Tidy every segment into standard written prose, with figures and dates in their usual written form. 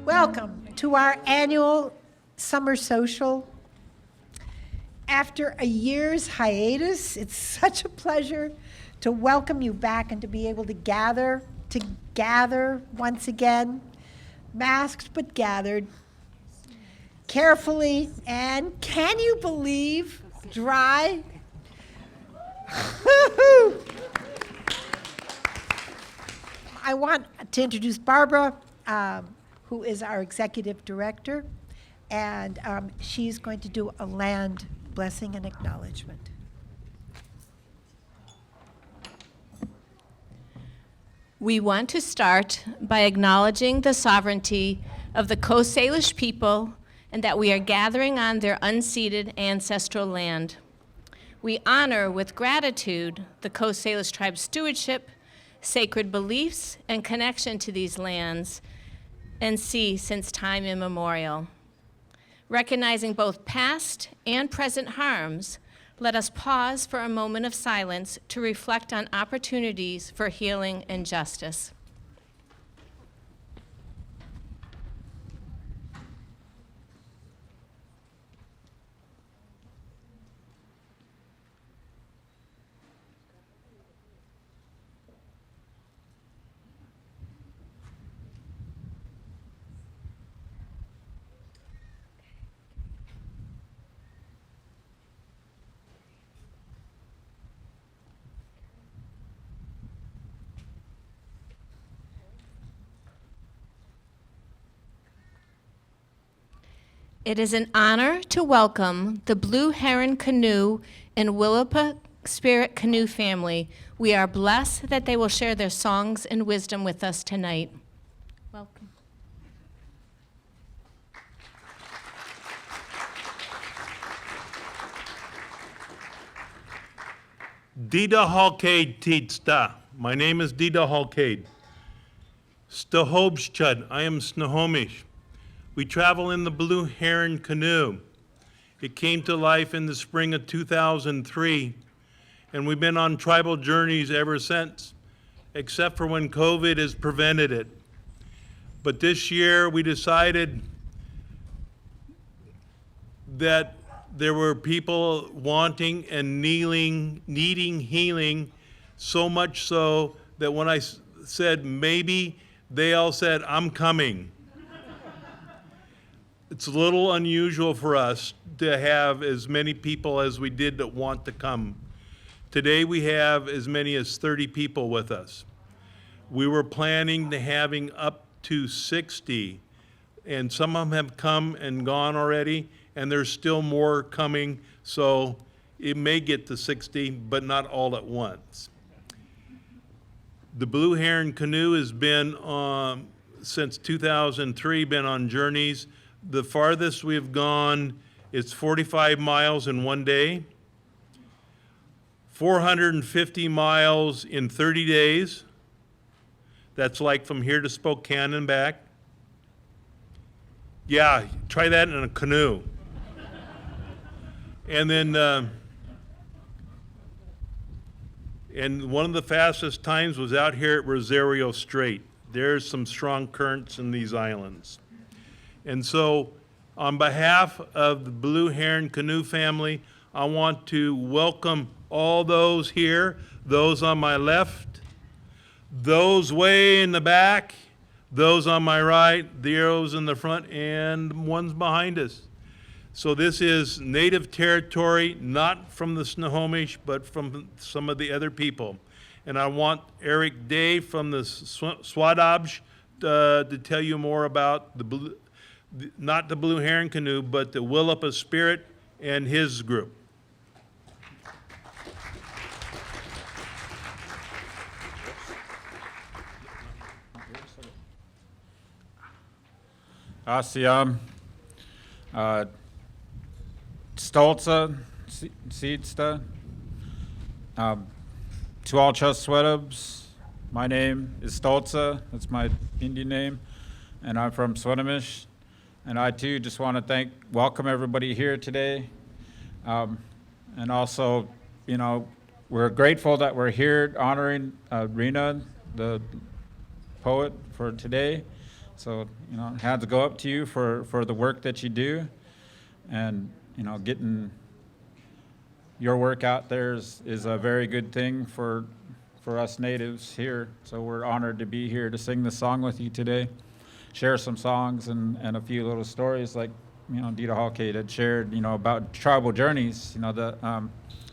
Welcome to our annual summer social. After a year's hiatus, it's such a pleasure to welcome you back and to be able to gather once again, masked but gathered, carefully, and can you believe, dry? I want to introduce Barbara, who is our executive director, and she's going to do a land blessing and acknowledgement. We want to start by acknowledging the sovereignty of the Coast Salish people and that we are gathering on their unceded ancestral land. We honor with gratitude the Coast Salish tribe's stewardship, sacred beliefs, and connection to these lands and sea since time immemorial. Recognizing both past and present harms, let us pause for a moment of silence to reflect on opportunities for healing and justice. It is an honor to welcome the Blue Heron Canoe and Willapa Spirit Canoe family. We are blessed that they will share their songs and wisdom with us tonight. Welcome. Didahalqid Tidsta. My name is Didahalqid. Stahobschud. I am Snohomish. We travel in the Blue Heron Canoe. It came to life in the spring of 2003, and we've been on tribal journeys ever since, except for when COVID has prevented it. But this year we decided that there were people wanting and needing healing, so much so that when I said maybe, they all said, I'm coming. It's a little unusual for us to have as many people as we did that want to come. Today we have as many as 30 people with us. We were planning to having up to 60, and some of them have come and gone already, and there's still more coming, so it may get to 60, but not all at once. The Blue Heron Canoe has been since 2003, been on journeys. The farthest we've gone is 45 miles in one day, 450 miles in 30 days. That's like from here to Spokane and back. Yeah, try that in a canoe. And then, and one of the fastest times was out here at Rosario Strait. There's some strong currents in these islands. And so, on behalf of the Blue Heron Canoe family, I want to welcome all those here, those on my left, those way in the back, those on my right, the arrows in the front, and ones behind us. So this is native territory, not from the Snohomish, but from some of the other people. And I want Eric Day from the Swinomish to tell you more about not the Blue Heron Canoe, but the Willapa Spirit and his group. Asiam, stooltsa, stooltsa, Tualcha Swinomish. My name is Stooltsa. That's my Indian name, and I'm from Swinomish. And I too just want to welcome everybody here today. And also, you know, we're grateful that we're here honoring Rena, the poet, for today. So, you know, hands go up to you for the work that you do. And, you know, getting your work out there is a very good thing for us natives here. So we're honored to be here to sing the song with you today, share some songs and a few little stories like, you know, didahalqid had shared, you know, about tribal journeys. You know, the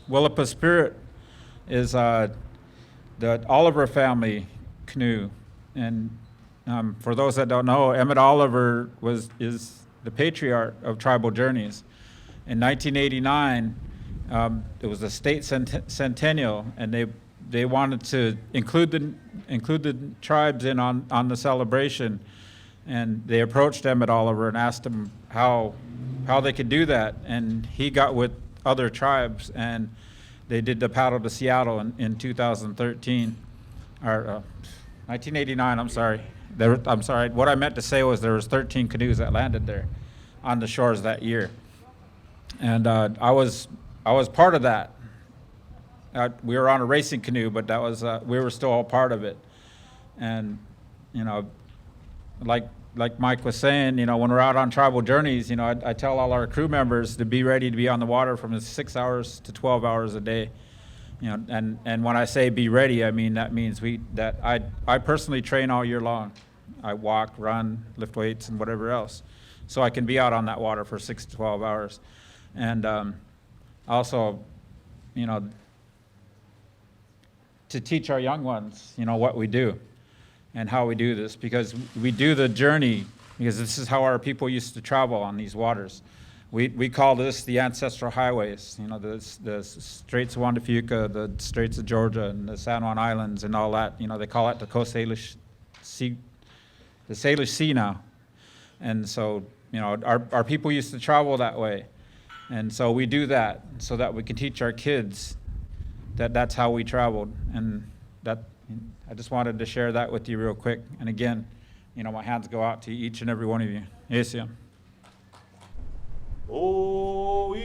Willapa spirit is the Oliver family canoe. And for those that don't know, Emmett Oliver is the patriarch of tribal journeys. In 1989, it was the state centennial, and they wanted to include the tribes in on the celebration, and they approached Emmett Oliver and asked him how they could do that, and he got with other tribes, and they did the paddle to Seattle in 2013, or 1989. I'm sorry. I'm sorry. What I meant to say was there was 13 canoes that landed there on the shores that year, and I was part of that. We were on a racing canoe, but that was we were still all part of it. And you know, like Mike was saying, you know, when we're out on tribal journeys, you know, I tell all our crew members to be ready to be on the water from 6 hours to 12 hours a day. You know, and when I say be ready, I mean that means I personally train all year long. I walk, run, lift weights, and whatever else, so I can be out on that water for 6 to 12 hours. And also, you know, to teach our young ones, you know, what we do and how we do this, because we do the journey because this is how our people used to travel on these waters. We call this the ancestral highways, you know, the Straits of Juan de Fuca, the Straits of Georgia, and the San Juan Islands and all that. You know, they call it the Salish Sea, the Salish Sea now. And so, you know, our people used to travel that way. And so we do that so that we can teach our kids that that's how we traveled. And that, I just wanted to share that with you real quick. And again, you know, my hands go out to each and every one of you. Yes, yeah. Oh,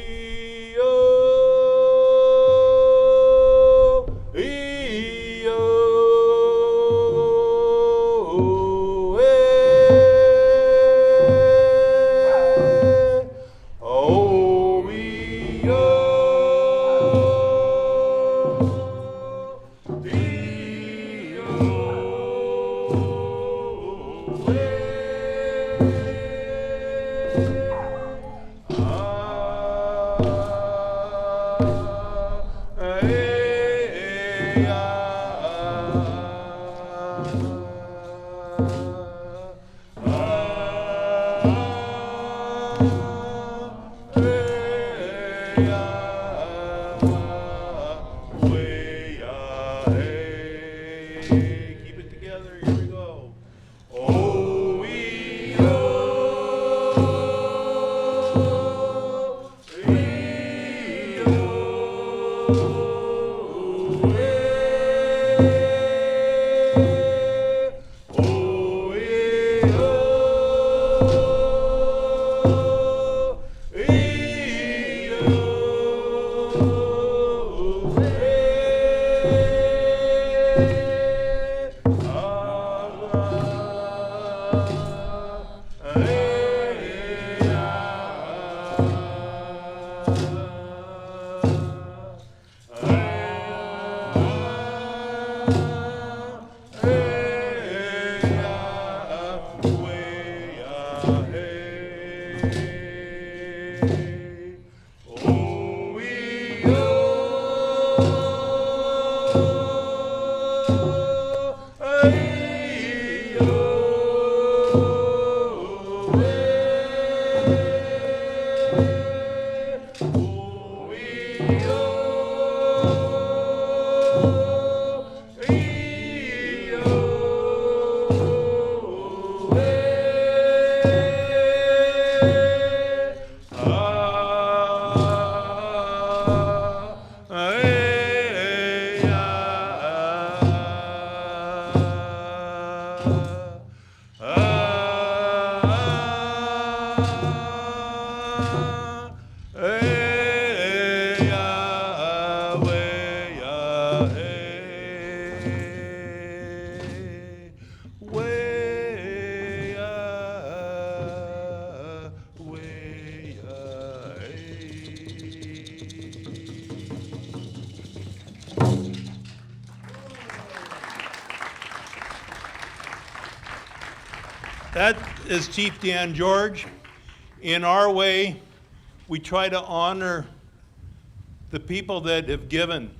hey, ya, way, ya, hey, way, ya, way, ya, hey. That is Chief Dan George. In our way, we try to honor the people that have given.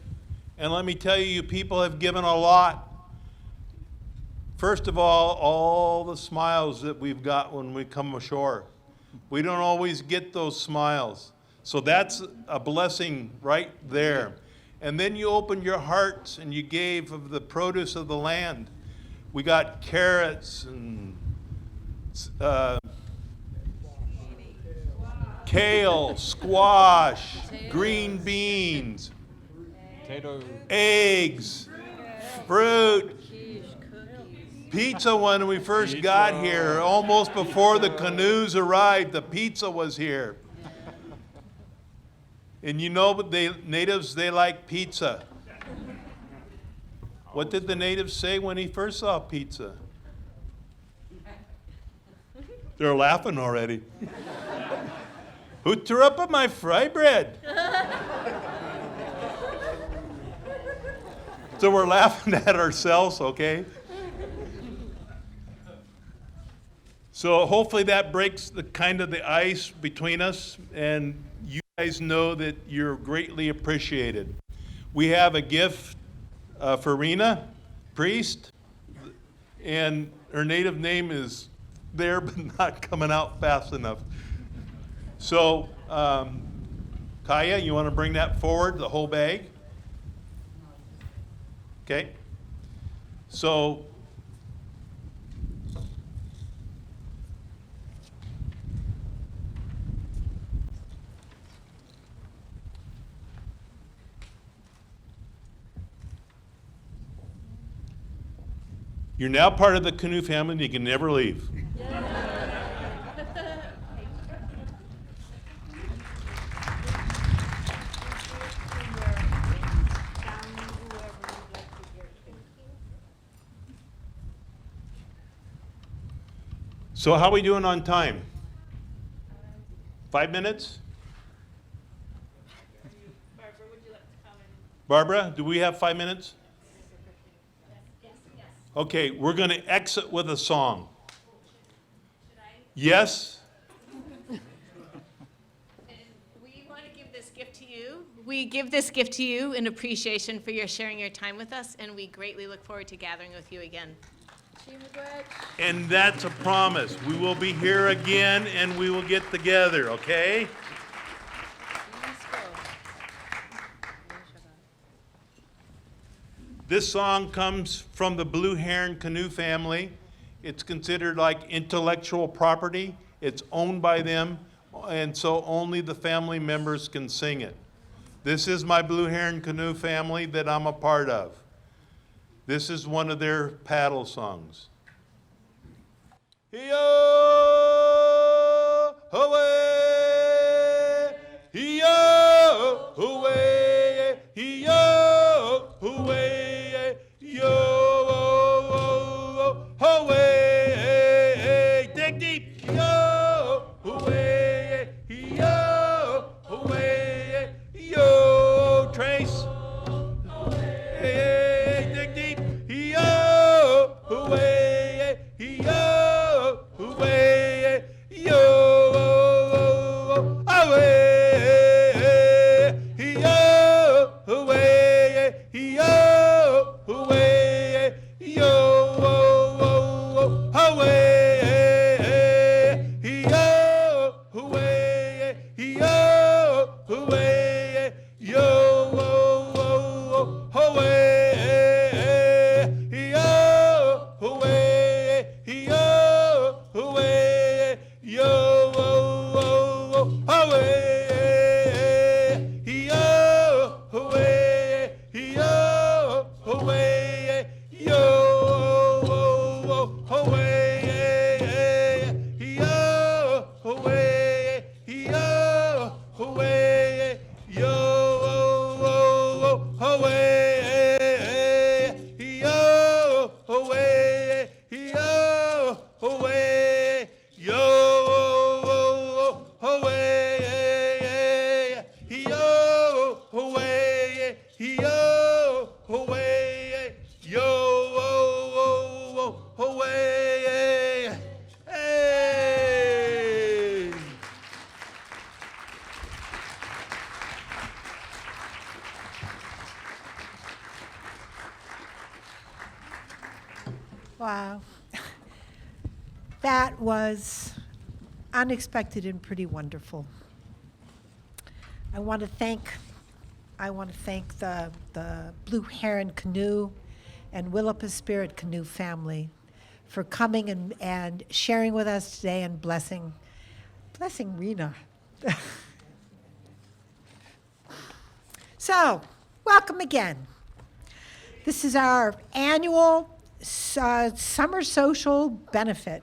And let me tell you, you people have given a lot. First of all the smiles that we've got when we come ashore. We don't always get those smiles. So that's a blessing right there. And then you opened your hearts and you gave of the produce of the land. We got carrots and kale, squash, green beans, Potato. eggs, fruit, pizza when we first got here, almost before the canoes arrived, the pizza was here. And you know, but natives, they like pizza. What did the natives say when he first saw pizza? They're laughing already. Who threw up on my fry bread? So we're laughing at ourselves, okay? So hopefully that breaks the kind of the ice between us, and you guys know that you're greatly appreciated. We have a gift for Rena, priest, and her native name is there but not coming out fast enough. So, Kaya, you want to bring that forward, the whole bag? Okay. So, you're now part of the Canoe family and you can never leave. So how are we doing on time? 5 minutes? Barbara, would you like to comment? Barbara, do we have 5 minutes? Okay, we're going to exit with a song. Should I? Yes? And we want to give this gift to you. We give this gift to you in appreciation for your sharing your time with us, and we greatly look forward to gathering with you again. And that's a promise. We will be here again and we will get together, okay? This song comes from the Blue Heron Canoe family. It's considered like intellectual property. It's owned by them, and so only the family members can sing it. This is my Blue Heron Canoe family that I'm a part of. This is one of their paddle songs. Yo, away, yo, away, yo, away, yo, away, dig deep, yo, away, yo, Trace, hey, dig deep, yo, away, away. Wow. That was unexpected and pretty wonderful. I want to thank the Blue Heron Canoe and Willapa Spirit Canoe family for coming and sharing with us today and blessing Rena. So, welcome again. This is our annual summer social benefit.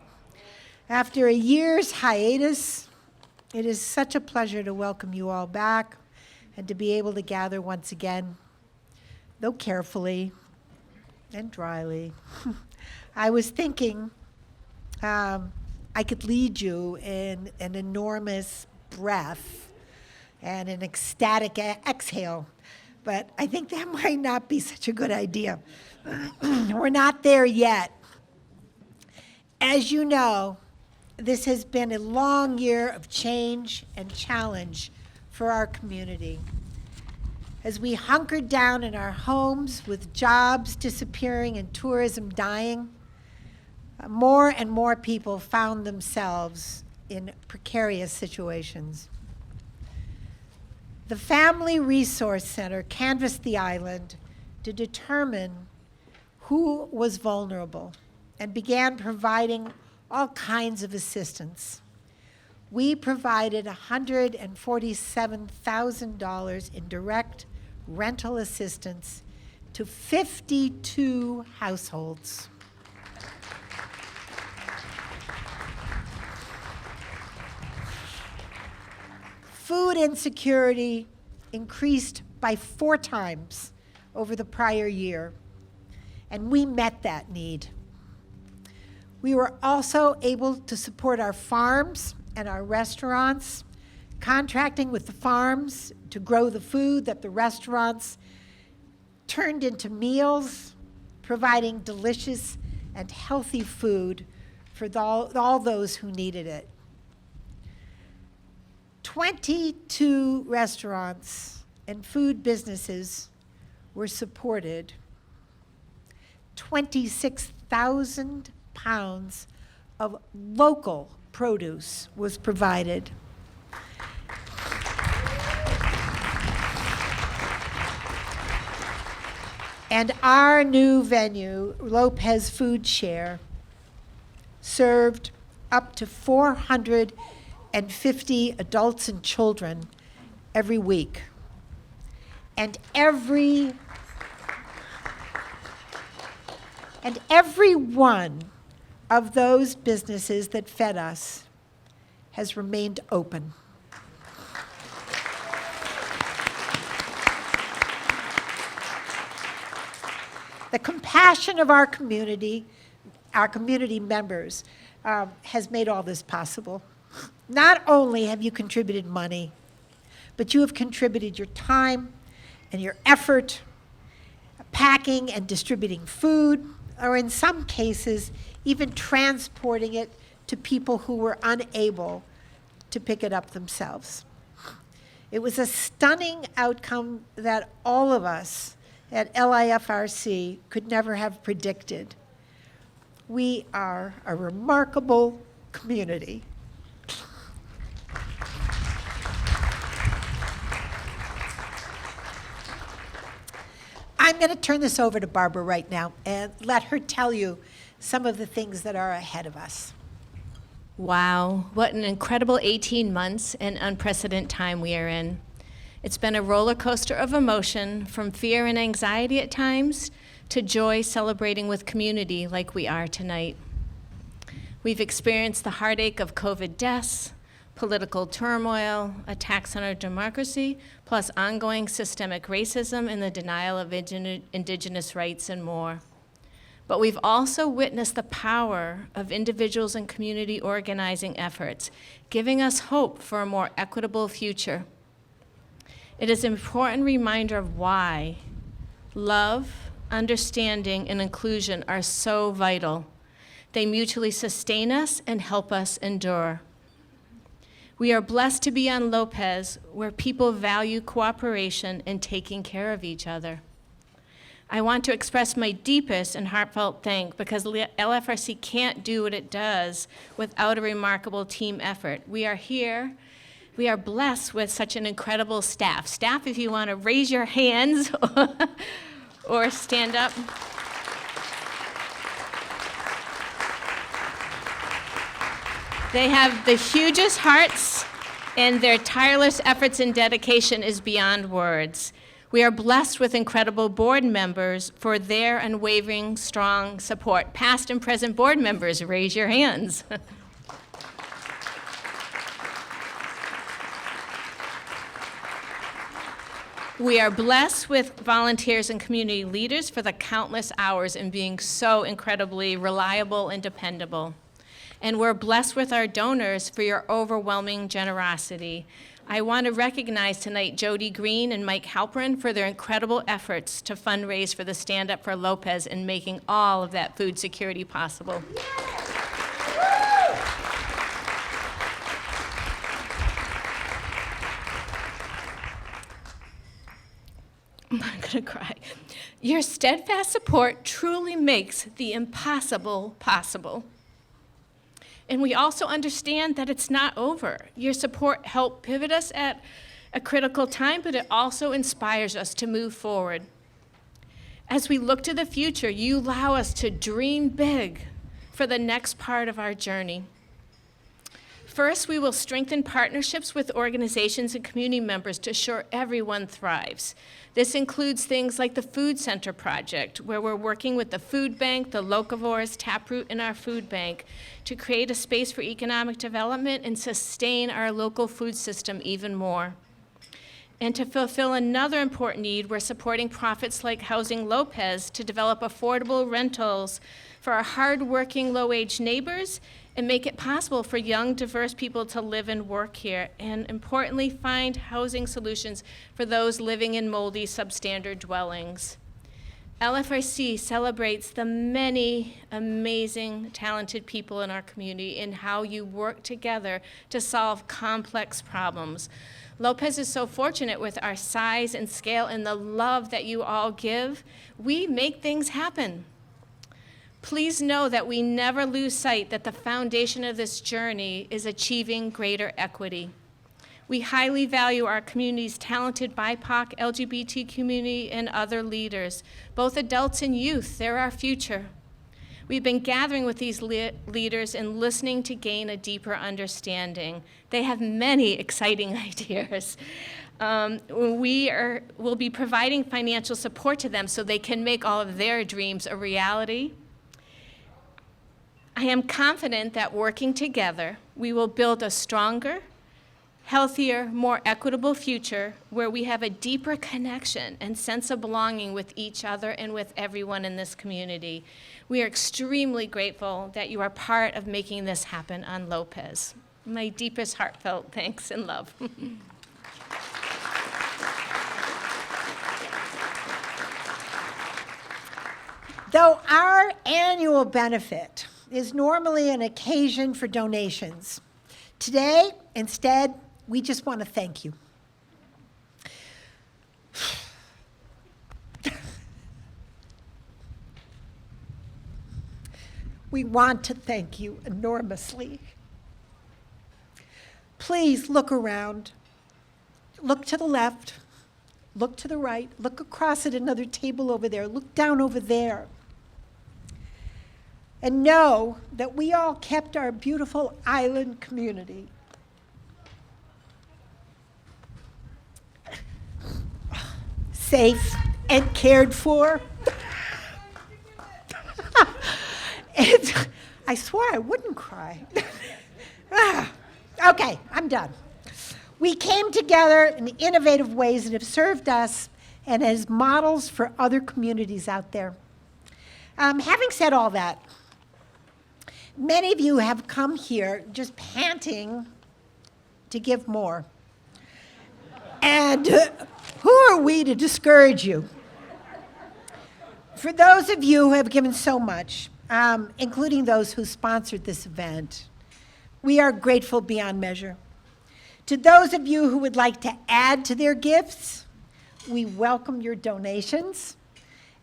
After a year's hiatus, it is such a pleasure to welcome you all back and to be able to gather once again, though carefully and dryly. I was thinking I could lead you in an enormous breath and an ecstatic exhale, but I think that might not be such a good idea. We're not there yet. As you know, this has been a long year of change and challenge for our community. As we hunkered down in our homes with jobs disappearing and tourism dying, more and more people found themselves in precarious situations. The Family Resource Center canvassed the island to determine who was vulnerable and began providing all kinds of assistance. We provided $147,000 in direct rental assistance to 52 households. Food insecurity increased by 4 times over the prior year, and we met that need. We were also able to support our farms and our restaurants, contracting with the farms to grow the food that the restaurants turned into meals, providing delicious and healthy food for all those who needed it. 22 restaurants and food businesses were supported. 26,000 pounds of local produce was provided. And our new venue, Lopez Food Share, served up to 450 adults and children every week. And every one of those businesses that fed us has remained open. The compassion of our community members, has made all this possible. Not only have you contributed money, but you have contributed your time and your effort, packing and distributing food, or in some cases, even transporting it to people who were unable to pick it up themselves. It was a stunning outcome that all of us at LIFRC could never have predicted. We are a remarkable community. I'm going to turn this over to Barbara right now and let her tell you some of the things that are ahead of us. Wow, what an incredible 18 months and unprecedented time we are in. It's been a roller coaster of emotion, from fear and anxiety at times to joy celebrating with community like we are tonight. We've experienced the heartache of COVID deaths, political turmoil, attacks on our democracy, plus ongoing systemic racism and the denial of indigenous rights and more. But we've also witnessed the power of individuals and community organizing efforts, giving us hope for a more equitable future. It is an important reminder of why love, understanding, and inclusion are so vital. They mutually sustain us and help us endure. We are blessed to be on Lopez, where people value cooperation and taking care of each other. I want to express my deepest and heartfelt thanks because LIFRC can't do what it does without a remarkable team effort. We are here. We are blessed with such an incredible staff. Staff, if you want to raise your hands or stand up. They have the hugest hearts, and their tireless efforts and dedication is beyond words. We are blessed with incredible board members for their unwavering, strong support. Past and present board members, raise your hands. We are blessed with volunteers and community leaders for the countless hours in being so incredibly reliable and dependable. And we're blessed with our donors for your overwhelming generosity. I want to recognize tonight Jody Green and Mike Halperin for their incredible efforts to fundraise for the Stand Up for Lopez and making all of that food security possible. I'm gonna cry. Your steadfast support truly makes the impossible possible. And we also understand that it's not over. Your support helped pivot us at a critical time, but it also inspires us to move forward. As we look to the future, you allow us to dream big for the next part of our journey. First, we will strengthen partnerships with organizations and community members to ensure everyone thrives. This includes things like the Food Center Project, where we're working with the food bank, the locavores, Taproot, and our food bank to create a space for economic development and sustain our local food system even more. And to fulfill another important need, we're supporting profits like Housing Lopez to develop affordable rentals for our hardworking, low-wage neighbors and make it possible for young, diverse people to live and work here, and importantly, find housing solutions for those living in moldy, substandard dwellings. LIFRC celebrates the many amazing, talented people in our community and how you work together to solve complex problems. Lopez is so fortunate with our size and scale and the love that you all give. We make things happen. Please know that we never lose sight that the foundation of this journey is achieving greater equity. We highly value our community's talented BIPOC, LGBT community, and other leaders, both adults and youth. They're our future. We've been gathering with these leaders and listening to gain a deeper understanding. They have many exciting ideas. We'll be providing financial support to them so they can make all of their dreams a reality. I am confident that working together, we will build a stronger, healthier, more equitable future where we have a deeper connection and sense of belonging with each other and with everyone in this community. We are extremely grateful that you are part of making this happen on Lopez. My deepest heartfelt thanks and love. Though our annual benefit is normally an occasion for donations, today, instead, we just want to thank you. We want to thank you enormously. Please look around. Look to the left. Look to the right. Look across at another table over there. Look down over there. And know that we all kept our beautiful island community safe and cared for. I swore I wouldn't cry. Okay, I'm done. We came together in innovative ways that have served us and as models for other communities out there. Having said all that, many of you have come here just panting to give more. And who are we to discourage you? For those of you who have given so much, including those who sponsored this event, we are grateful beyond measure. To those of you who would like to add to their gifts, we welcome your donations.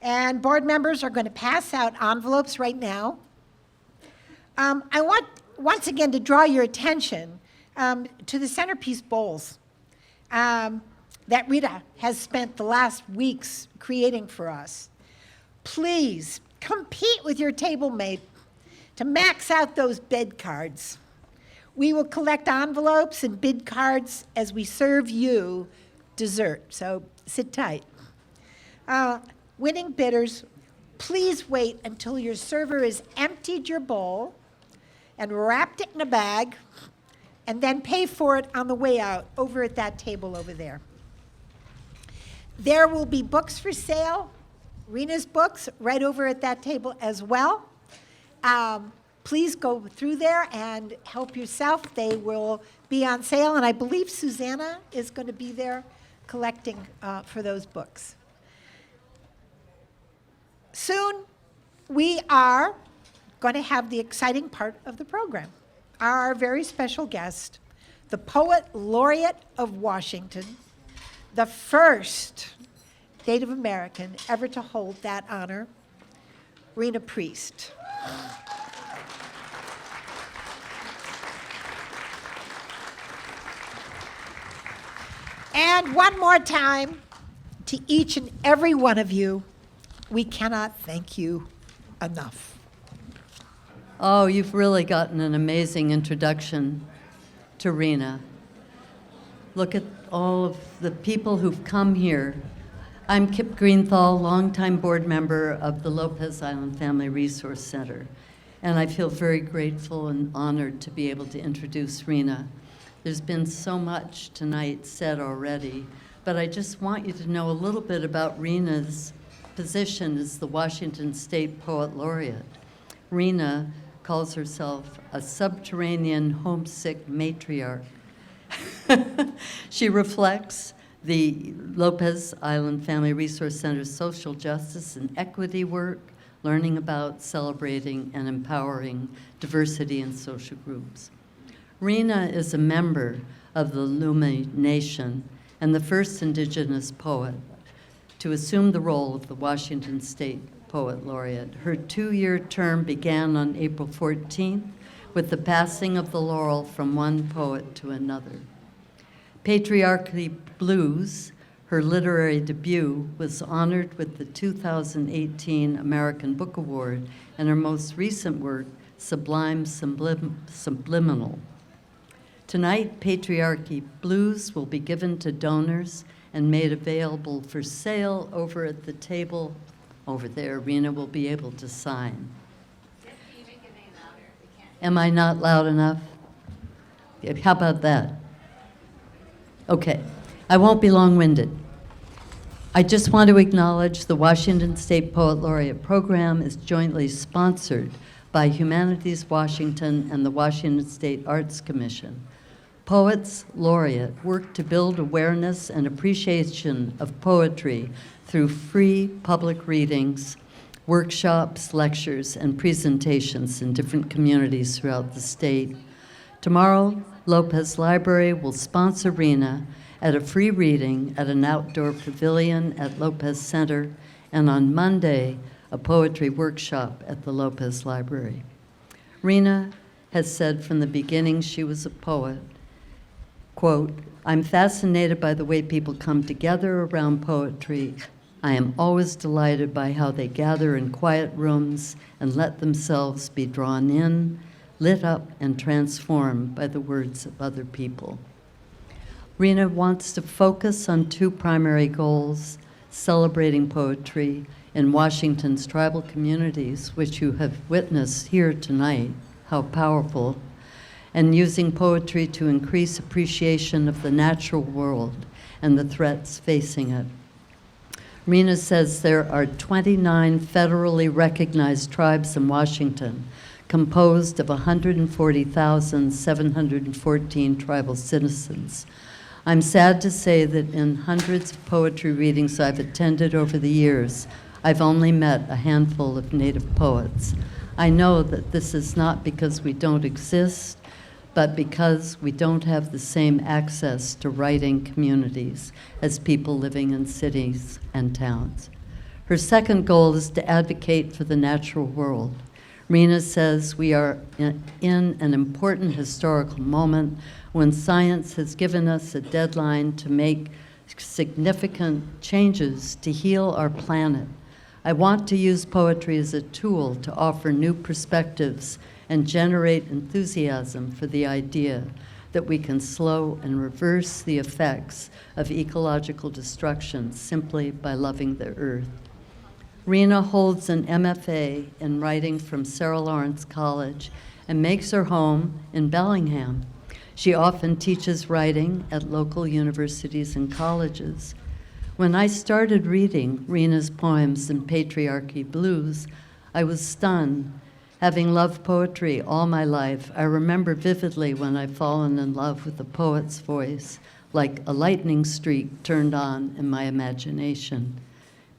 And board members are going to pass out envelopes right now. I want, once again, to draw your attention to the centerpiece bowls that Rita has spent the last weeks creating for us. Please compete with your table mate to max out those bid cards. We will collect envelopes and bid cards as we serve you dessert, so sit tight. Winning bidders, please wait until your server has emptied your bowl and wrapped it in a bag, and then pay for it on the way out over at that table over there. There will be books for sale, Rena's books, right over at that table as well. Please go through there and help yourself. They will be on sale, and I believe Susanna is going to be there collecting for those books. Soon, we are going to have the exciting part of the program. Our very special guest, the Poet Laureate of Washington, the first Native American ever to hold that honor, Rena Priest. And one more time, to each and every one of you, we cannot thank you enough. Oh, you've really gotten an amazing introduction to Rena. Look at all of the people who've come here. I'm Kip Greenthal, longtime board member of the Lopez Island Family Resource Center, and I feel very grateful and honored to be able to introduce Rena. There's been so much tonight said already, but I just want you to know a little bit about Rena's position as the Washington State Poet Laureate. Rena calls herself a subterranean homesick matriarch. She reflects the Lopez Island Family Resource Center's social justice and equity work, learning about, celebrating, and empowering diversity in social groups. Rena is a member of the Lummi Nation and the first Indigenous poet to assume the role of the Washington State Poet Laureate. Her 2-year term began on April 14th with the passing of the laurel from one poet to another. Patriarchy Blues, her literary debut, was honored with the 2018 American Book Award, and her most recent work, Sublime Subliminal. Tonight, Patriarchy Blues will be given to donors and made available for sale over at the table over there. Rena will be able to sign. Am I not loud enough? How about that? Okay, I won't be long-winded. I just want to acknowledge the Washington State Poet Laureate program is jointly sponsored by Humanities Washington and the Washington State Arts Commission. Poets Laureate work to build awareness and appreciation of poetry through free public readings, workshops, lectures, and presentations in different communities throughout the state. Tomorrow, Lopez Library will sponsor Rena at a free reading at an outdoor pavilion at Lopez Center, and on Monday, a poetry workshop at the Lopez Library. Rena has said from the beginning she was a poet. Quote, "I'm fascinated by the way people come together around poetry. I am always delighted by how they gather in quiet rooms and let themselves be drawn in, lit up, and transformed by the words of other people." Rena wants to focus on 2 primary goals: celebrating poetry in Washington's tribal communities, which you have witnessed here tonight, how powerful, and using poetry to increase appreciation of the natural world and the threats facing it. Rena says there are 29 federally recognized tribes in Washington, composed of 140,714 tribal citizens. I'm sad to say that in hundreds of poetry readings I've attended over the years, I've only met a handful of Native poets. I know that this is not because we don't exist, but because we don't have the same access to writing communities as people living in cities and towns. Her second goal is to advocate for the natural world. Rena says we are in an important historical moment when science has given us a deadline to make significant changes to heal our planet. I want to use poetry as a tool to offer new perspectives and generate enthusiasm for the idea that we can slow and reverse the effects of ecological destruction simply by loving the earth. Rena holds an MFA in writing from Sarah Lawrence College and makes her home in Bellingham. She often teaches writing at local universities and colleges. When I started reading Rena's poems in Patriarchy Blues, I was stunned. Having loved poetry all my life, I remember vividly when I'd fallen in love with the poet's voice, like a lightning streak turned on in my imagination.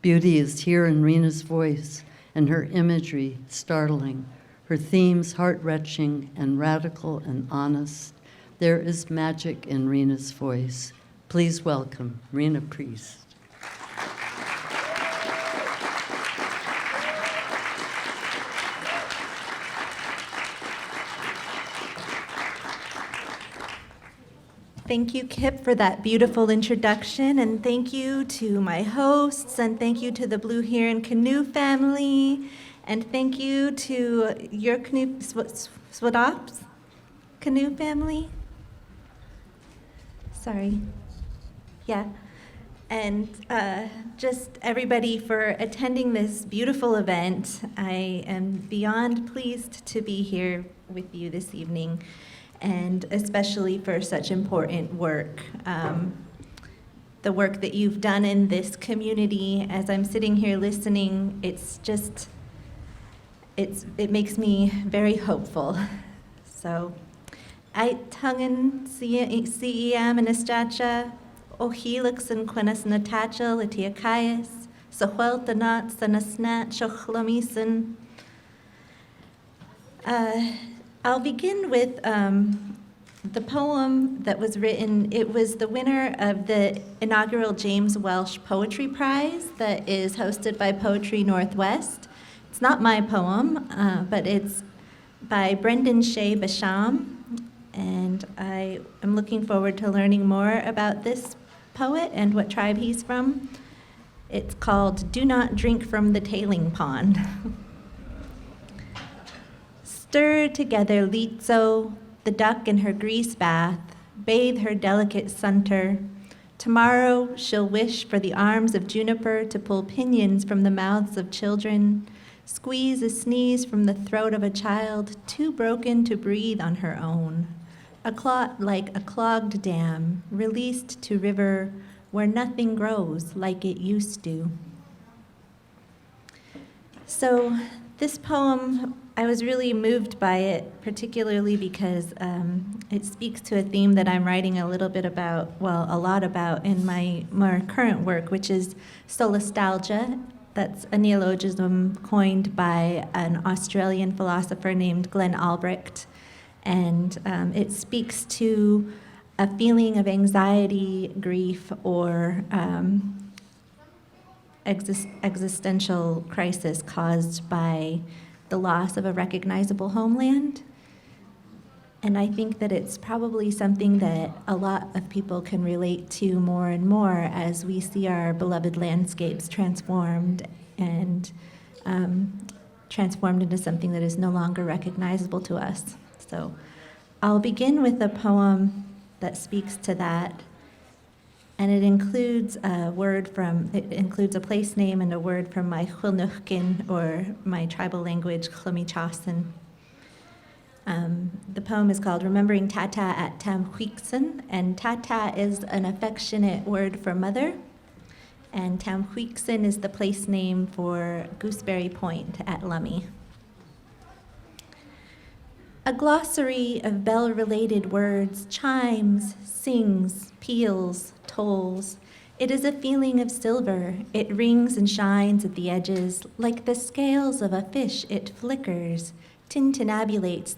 Beauty is here in Rena's voice, and her imagery startling, her themes heart-wrenching and radical and honest. There is magic in Rena's voice. Please welcome Rena Priest. Thank you, Kip, for that beautiful introduction, and thank you to my hosts, and thank you to the Blue Heron Canoe family, and thank you to your Canoe, Swinomish Canoe family. Sorry. Yeah. And just everybody for attending this beautiful event. I am beyond pleased to be here with you this evening, and especially for such important work. The work that you've done in this community. As I'm sitting here listening, it makes me very hopeful. So, Aitangan CEM and Estacha, Ohilix and Quenas Natacha, Latiakaias, Sahueltanat, Sanasnat, Shochlomisen. I'll begin with the poem that was written. It was the winner of the inaugural James Welsh Poetry Prize that is hosted by Poetry Northwest. It's not my poem, but it's by Brendan Shea Basham, and I am looking forward to learning more about this poet and what tribe he's from. It's called Do Not Drink from the Tailing Pond. Stir together Litzo, the duck in her grease bath, bathe her delicate sunter. Tomorrow she'll wish for the arms of juniper to pull pinions from the mouths of children, squeeze a sneeze from the throat of a child too broken to breathe on her own. A clot like a clogged dam, released to river where nothing grows like it used to. So this poem, I was really moved by it, particularly because it speaks to a theme that I'm writing a lot about in my more current work, which is solastalgia. That's a neologism coined by an Australian philosopher named Glenn Albrecht. And it speaks to a feeling of anxiety, grief, or existential crisis caused by the loss of a recognizable homeland. And I think that it's probably something that a lot of people can relate to more and more as we see our beloved landscapes transformed and transformed into something that is no longer recognizable to us. So I'll begin with a poem that speaks to that. And it includes a place name and a word from my Chulnuchkin, or my tribal language, Chlumichasen. The poem is called Remembering Tata at Tamhuiksen, and Tata is an affectionate word for mother, and Tamhuiksen is the place name for Gooseberry Point at Lummi. A glossary of bell-related words chimes, sings, peals, tolls. It is a feeling of silver. It rings and shines at the edges. Like the scales of a fish, it flickers, tintinnabulates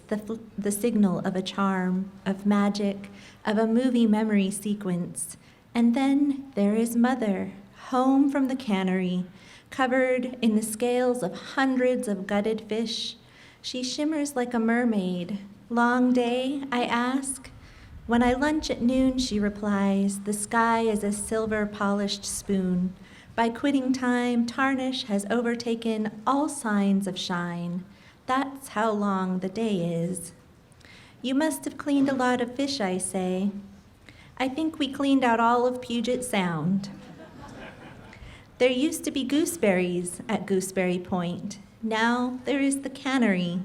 the signal of a charm, of magic, of a movie memory sequence. And then there is Mother, home from the cannery, Covered in the scales of hundreds of gutted fish, she shimmers like a mermaid. Long day, I ask. When I lunch at noon, she replies, the sky is a silver-polished spoon. By quitting time, tarnish has overtaken all signs of shine. That's how long the day is. You must have cleaned a lot of fish, I say. I think we cleaned out all of Puget Sound. There used to be gooseberries at Gooseberry Point. Now there is the cannery.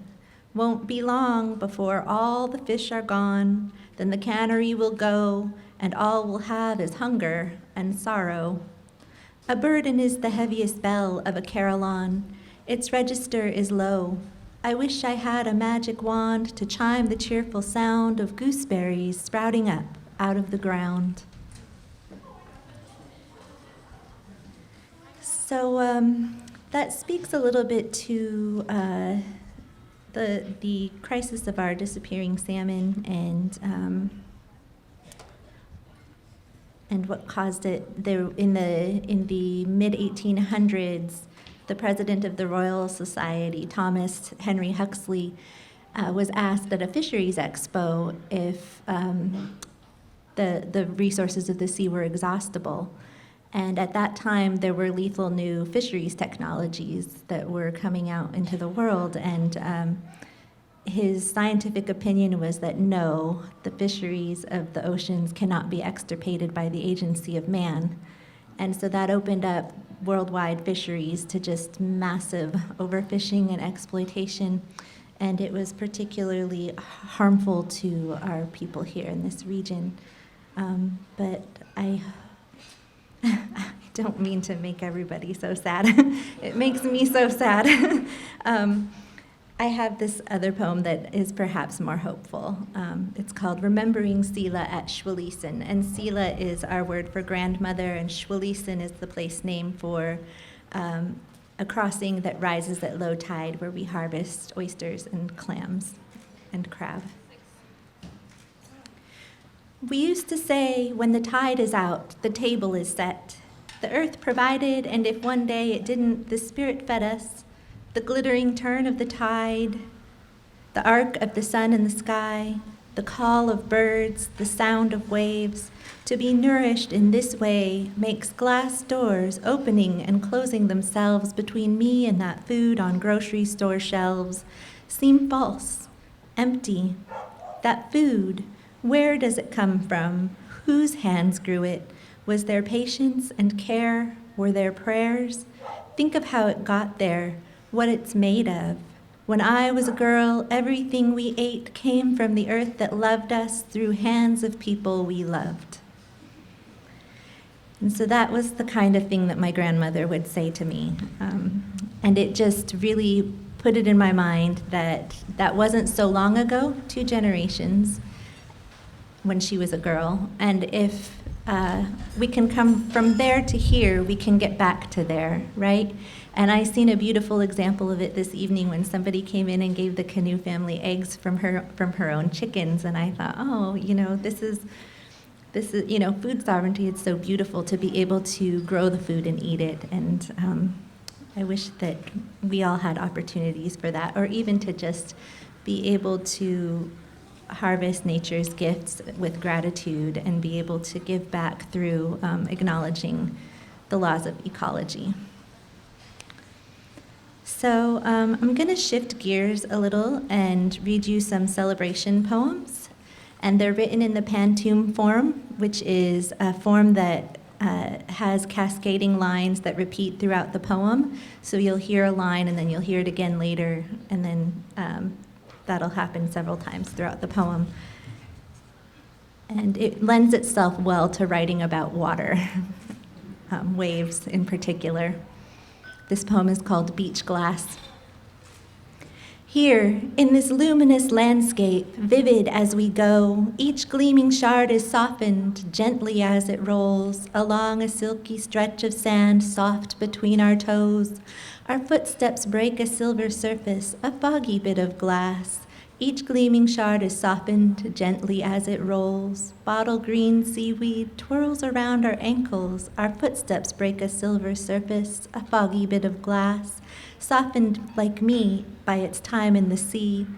Won't be long before all the fish are gone. Then the cannery will go, and all we'll have is hunger and sorrow. A burden is the heaviest bell of a carillon. Its register is low. I wish I had a magic wand to chime the cheerful sound of gooseberries sprouting up out of the ground. So that speaks a little bit to the crisis of our disappearing salmon and what caused it. There in the mid 1800s, the president of the Royal Society, Thomas Henry Huxley, was asked at a fisheries expo if the resources of the sea were exhaustible. And at that time, there were lethal new fisheries technologies that were coming out into the world. And his scientific opinion was that no, the fisheries of the oceans cannot be extirpated by the agency of man. And so that opened up worldwide fisheries to just massive overfishing and exploitation. And it was particularly harmful to our people here in this region. But I don't mean to make everybody so sad. It makes me so sad. I have this other poem that is perhaps more hopeful. It's called Remembering Sila at Schwalisen. And Sila is our word for grandmother, and Schwalisen is the place name for a crossing that rises at low tide where we harvest oysters and clams and crab. We used to say, when the tide is out, the table is set. The earth provided, and if one day it didn't, the spirit fed us. The glittering turn of the tide, the arc of the sun in the sky, the call of birds, the sound of waves. To be nourished in this way makes glass doors opening and closing themselves between me and that food on grocery store shelves seem false, empty. That food, where does it come from? Whose hands grew it? Was there patience and care? Were there prayers? Think of how it got there, what it's made of. When I was a girl, everything we ate came from the earth that loved us through hands of people we loved. And so that was the kind of thing that my grandmother would say to me. And it just really put it in my mind that that wasn't so long ago, 2 generations, when she was a girl. And if we can come from there to here, we can get back to there, right? And I seen a beautiful example of it this evening when somebody came in and gave the Canoe family eggs from her own chickens. And I thought, oh, this is food sovereignty. It's so beautiful to be able to grow the food and eat it. And I wish that we all had opportunities for that, or even to just be able to harvest nature's gifts with gratitude and be able to give back through acknowledging the laws of ecology. So I'm going to shift gears a little and read you some celebration poems. And they're written in the pantoum form, which is a form that has cascading lines that repeat throughout the poem. So you'll hear a line and then you'll hear it again later, and then that'll happen several times throughout the poem. And it lends itself well to writing about water, waves in particular. This poem is called Beach Glass. Here, in this luminous landscape, vivid as we go, each gleaming shard is softened gently as it rolls along a silky stretch of sand soft between our toes. Our footsteps break a silver surface, a foggy bit of glass. Each gleaming shard is softened gently as it rolls. Bottle green seaweed twirls around our ankles. Our footsteps break a silver surface, a foggy bit of glass, softened like me by its time in the sea.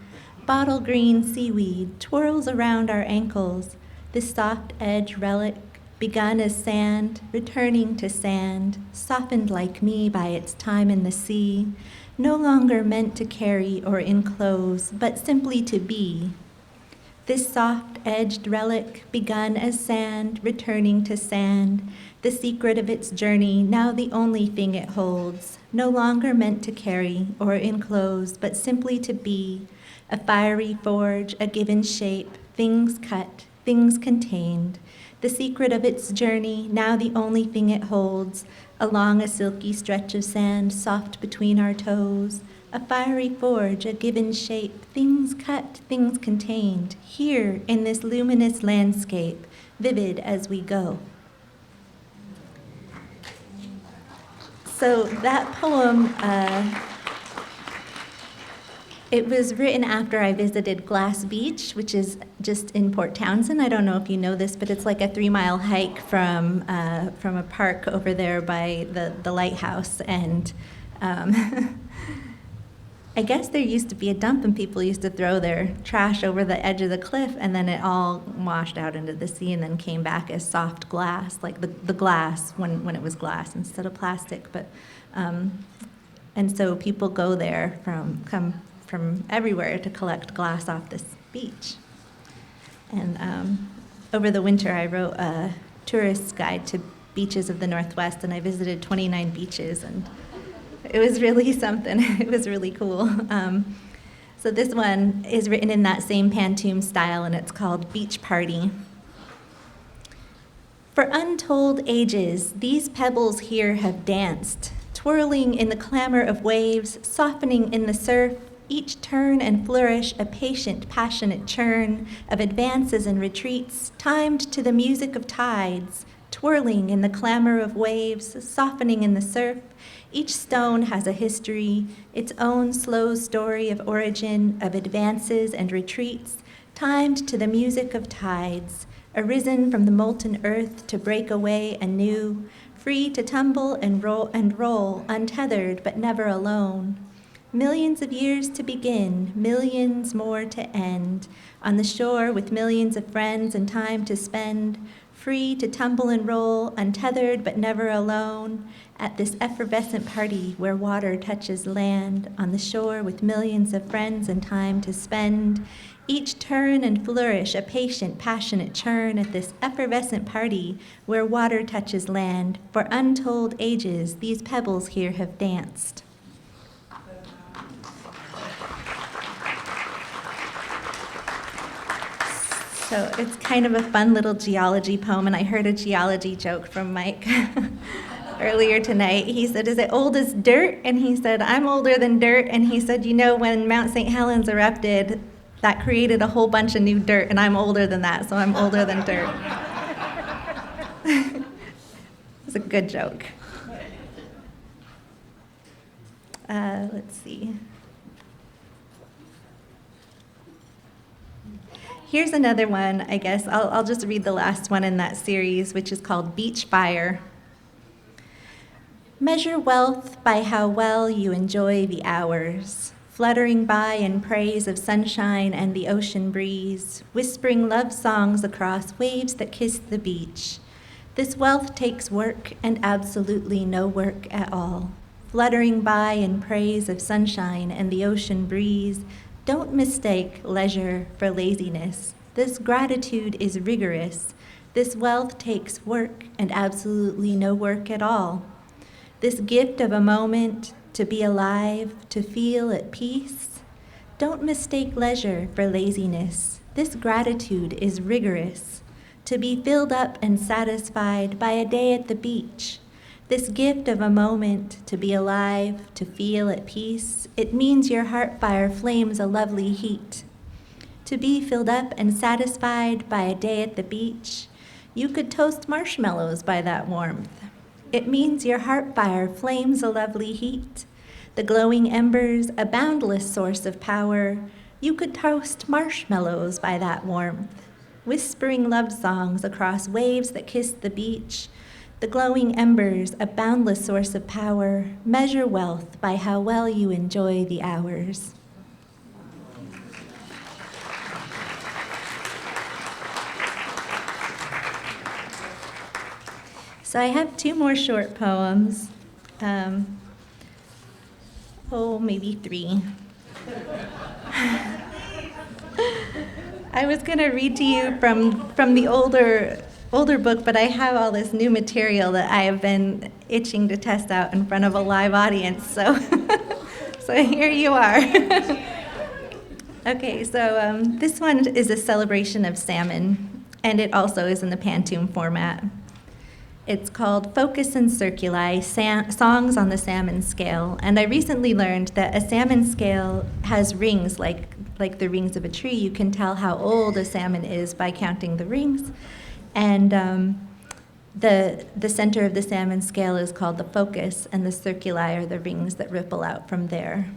Bottle green seaweed twirls around our ankles. This soft edge relic, begun as sand, returning to sand, softened like me by its time in the sea. No longer meant to carry or enclose, but simply to be. This soft-edged relic, begun as sand, returning to sand, the secret of its journey, now the only thing it holds, no longer meant to carry or enclose, but simply to be, a fiery forge, a given shape, things cut, things contained, the secret of its journey, now the only thing it holds, along a silky stretch of sand soft between our toes, a fiery forge, a given shape, things cut, things contained, here in this luminous landscape, vivid as we go. So that poem, it was written after I visited Glass Beach, which is just in Port Townsend. I don't know if you know this, but it's like a 3-mile hike from a park over there by the lighthouse. And I guess there used to be a dump, and people used to throw their trash over the edge of the cliff, and then it all washed out into the sea and then came back as soft glass, like the glass when it was glass instead of plastic. But and so people go there come from everywhere to collect glass off this beach. And over the winter, I wrote a tourist's guide to beaches of the Northwest, and I visited 29 beaches, and it was really something. It was really cool. So this one is written in that same pantoum style, and it's called Beach Party. For untold ages, these pebbles here have danced, twirling in the clamor of waves, softening in the surf, each turn and flourish a patient, passionate churn of advances and retreats, timed to the music of tides, twirling in the clamor of waves, softening in the surf. Each stone has a history, its own slow story of origin, of advances and retreats, timed to the music of tides, arisen from the molten earth to break away anew, free to tumble and roll, untethered but never alone. Millions of years to begin, millions more to end, on the shore with millions of friends and time to spend, free to tumble and roll, untethered but never alone, at this effervescent party where water touches land, on the shore with millions of friends and time to spend, each turn and flourish a patient, passionate churn at this effervescent party where water touches land, for untold ages these pebbles here have danced. So it's kind of a fun little geology poem, and I heard a geology joke from Mike earlier tonight. He said, "Is it old as dirt?" And he said, "I'm older than dirt." And he said, "You know, when Mount St. Helens erupted, that created a whole bunch of new dirt, and I'm older than that, so I'm older than dirt." It's a good joke. Let's see. Here's another one, I guess. I'll just read the last one in that series, which is called Beach Fire. Measure wealth by how well you enjoy the hours, fluttering by in praise of sunshine and the ocean breeze, whispering love songs across waves that kiss the beach. This wealth takes work and absolutely no work at all, fluttering by in praise of sunshine and the ocean breeze. Don't mistake leisure for laziness. This gratitude is rigorous. This wealth takes work and absolutely no work at all. This gift of a moment, to be alive, to feel at peace. Don't mistake leisure for laziness. This gratitude is rigorous. To be filled up and satisfied by a day at the beach. This gift of a moment, to be alive, to feel at peace, it means your heart fire flames a lovely heat. To be filled up and satisfied by a day at the beach, you could toast marshmallows by that warmth. It means your heart fire flames a lovely heat. The glowing embers, a boundless source of power, You could toast marshmallows by that warmth, whispering love songs across waves that kiss the beach. The glowing embers, a boundless source of power, measure wealth by how well you enjoy the hours. So I have two more short poems. Maybe three. I was going to read to you from the older book, but I have all this new material that I have been itching to test out in front of a live audience, so so here you are. Okay, so this one is a celebration of salmon, and it also is in the Pantoum format. It's called Focus and Circuli, Songs on the Salmon Scale. And I recently learned that a salmon scale has rings like the rings of a tree. You can tell how old a salmon is by counting the rings. And the center of the salmon scale is called the focus, and the circuli are the rings that ripple out from there.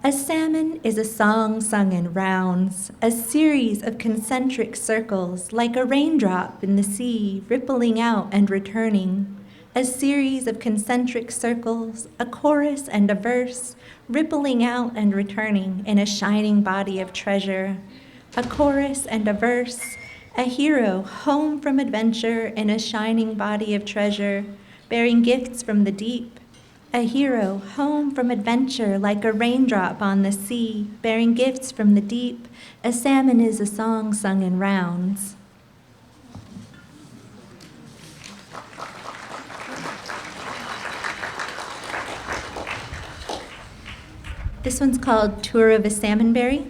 A salmon is a song sung in rounds, a series of concentric circles, like a raindrop in the sea, rippling out and returning. A series of concentric circles, a chorus and a verse, rippling out and returning in a shining body of treasure. A chorus and a verse, a hero home from adventure in a shining body of treasure, bearing gifts from the deep. A hero home from adventure like a raindrop on the sea, bearing gifts from the deep. A salmon is a song sung in rounds. This one's called Tour of a Salmonberry.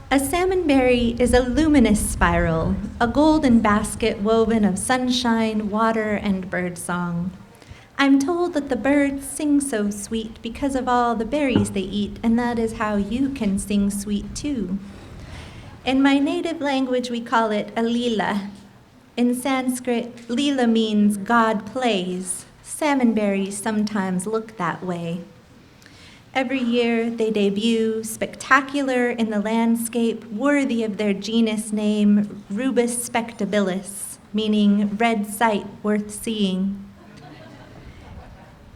A salmonberry is a luminous spiral, a golden basket woven of sunshine, water, and birdsong. I'm told that the birds sing so sweet because of all the berries they eat, and that is how you can sing sweet too. In my native language, we call it a lila. In Sanskrit, lila means God plays. Salmonberries sometimes look that way. Every year, they debut, spectacular in the landscape, worthy of their genus name, Rubus spectabilis, meaning red sight worth seeing.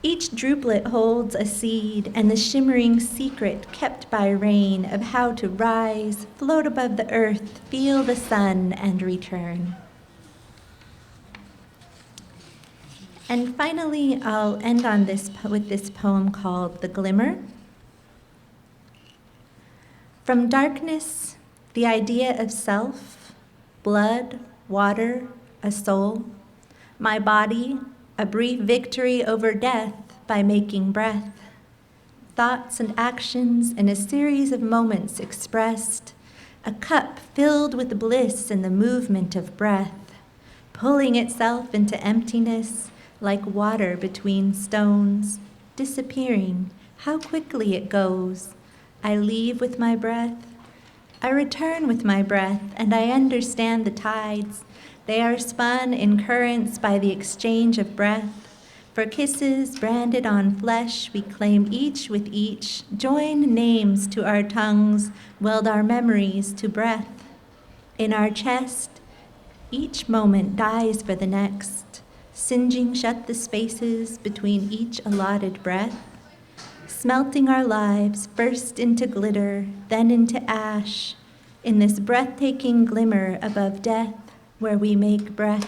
Each druplet holds a seed and the shimmering secret kept by rain of how to rise, float above the earth, feel the sun, and return. And finally, I'll end on with this poem called The Glimmer. From darkness, the idea of self, blood, water, a soul, my body, a brief victory over death by making breath, thoughts and actions in a series of moments expressed, a cup filled with bliss in the movement of breath, pulling itself into emptiness like water between stones, disappearing, how quickly it goes. I leave with my breath, I return with my breath, and I understand the tides. They are spun in currents by the exchange of breath. For kisses branded on flesh, we claim each with each, join names to our tongues, weld our memories to breath. In our chest, each moment dies for the next, singeing shut the spaces between each allotted breath, smelting our lives first into glitter, then into ash, in this breathtaking glimmer above death, where we make breath.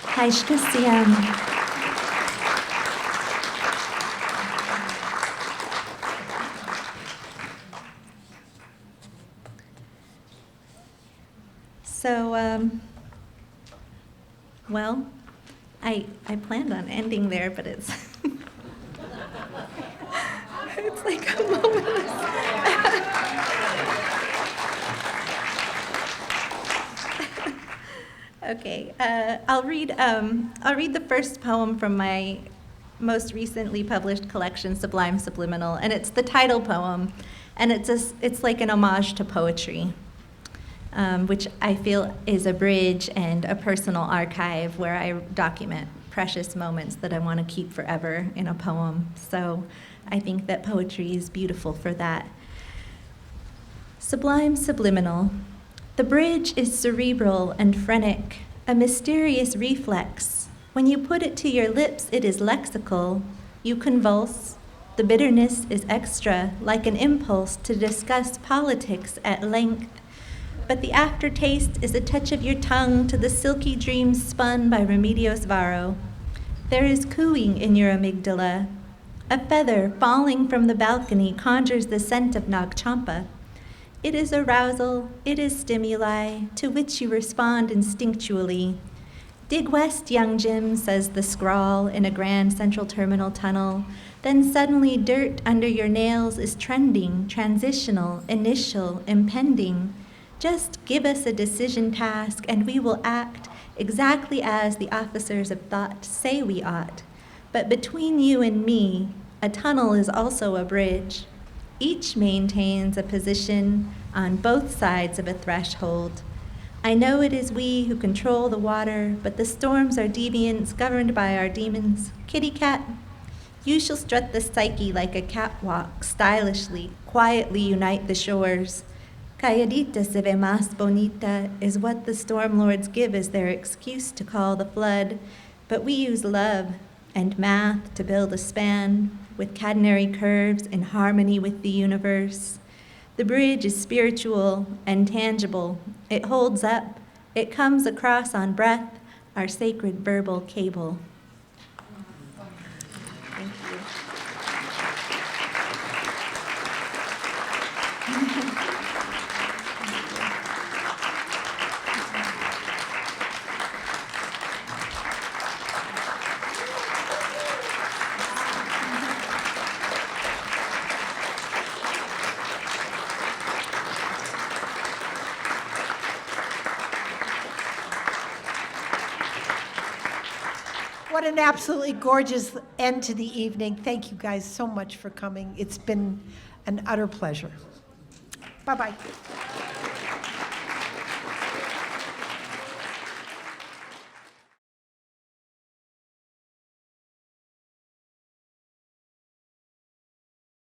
Haishkasiyam. So, well, I planned on ending there, but it's it's like a moment. Okay, I'll read the first poem from my most recently published collection, Sublime Subliminal, and it's the title poem, and it's like an homage to poetry, which I feel is a bridge and a personal archive where I document. precious moments that I want to keep forever in a poem. So I think that poetry is beautiful for that. Sublime subliminal. The bridge is cerebral and phrenic, a mysterious reflex. When you put it to your lips, it is lexical. You convulse. The bitterness is extra, like an impulse to discuss politics at length. But the aftertaste is a touch of your tongue to the silky dreams spun by Remedios Varo. There is cooing in your amygdala. A feather falling from the balcony conjures the scent of Nagchampa. It is arousal, it is stimuli, to which you respond instinctually. Dig west, young Jim, says the scrawl in a Grand Central Terminal tunnel. Then suddenly dirt under your nails is trending, transitional, initial, impending. Just give us a decision task and we will act exactly as the officers of thought say we ought. But between you and me, a tunnel is also a bridge. Each maintains a position on both sides of a threshold. I know it is we who control the water, but the storms are deviants governed by our demons. Kitty cat, you shall strut the psyche like a catwalk, stylishly, quietly unite the shores. Calladita se ve más bonita is what the storm lords give as their excuse to call the flood, but we use love and math to build a span with catenary curves in harmony with the universe. The bridge is spiritual and tangible. It holds up. It comes across on breath, our sacred verbal cable. Thank you. What an absolutely gorgeous end to the evening. Thank you guys so much for coming. It's been an utter pleasure. Bye-bye.